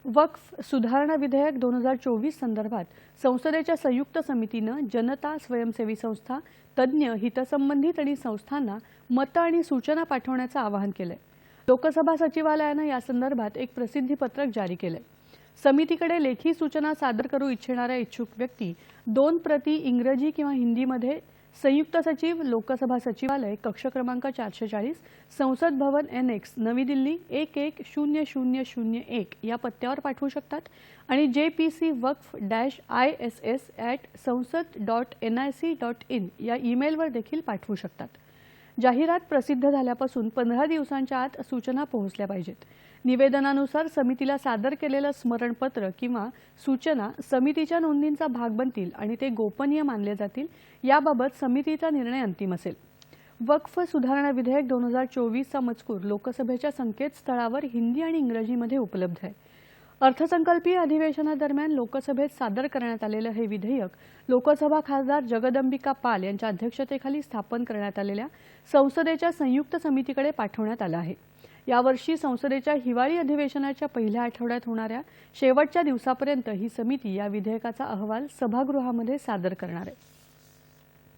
वक्फ सुधारणा विधेयक 2024 संदर्भात संसदेच्या संयुक्त समितीनं जनता, स्वयंसेवी संस्था, तज्ज्ञ, हितसंबंधित आणि संस्थांना मतं आणि सूचना पाठवण्याचं आवाहन केलंय। लोकसभा सचिवालयानं या संदर्भात एक प्रसिद्धीपत्रक जारी केलंय। समितीकडे लेखी सूचना सादर करू इच्छिणाऱ्या इच्छुक व्यक्ती 2 प्रती इंग्रजी किंवा हिंदीमध्ये संयुक्त सचिव, लोकसभा सचिवालय, कक्ष क्रमांक 440, संसद भवन NX, नवी दिल्ली 110001 या पत्त्यावर पाठवू शकतात आणि jpcwaqf@sansad.nic.in या ईमेलवर देखील पाठवू शकतात। जाहिरात प्रसिद्ध झाल्यापासून 15 दिवसांच्या आत सूचना पोहोचल्या पाहिजेत। निवेदनानुसार समितीला सादर केलेलं स्मरणपत्र किंवा सूचना समितीच्या नोंदींचा भाग बनतील आणि ते गोपनीय मानले जातील। याबाबत समितीचा निर्णय अंतिम असेल। वक्फ सुधारणा विधेयक 2024 चा मजकूर लोकसभेच्या संकेतस्थळावर हिंदी आणि इंग्रजीमध्ये उपलब्ध आहे। अर्थसंकल्पीय अधिवेशनादरम्यान लोकसभेत सादर करण्यात आलेलं हे विधेयक लोकसभा खासदार जगदंबिका पाल यांच्या अध्यक्षतेखाली स्थापन करण्यात आलेल्या संसदेच्या संयुक्त समितीकडे पाठवण्यात आलं आहे। यावर्षी संसदेच्या हिवाळी अधिवेशनाच्या पहिल्या आठवड्यात होणाऱ्या शेवटच्या दिवसापर्यंत ही समिती या विधेयकाचा अहवाल सभागृहामध्ये सादर करणार आहे।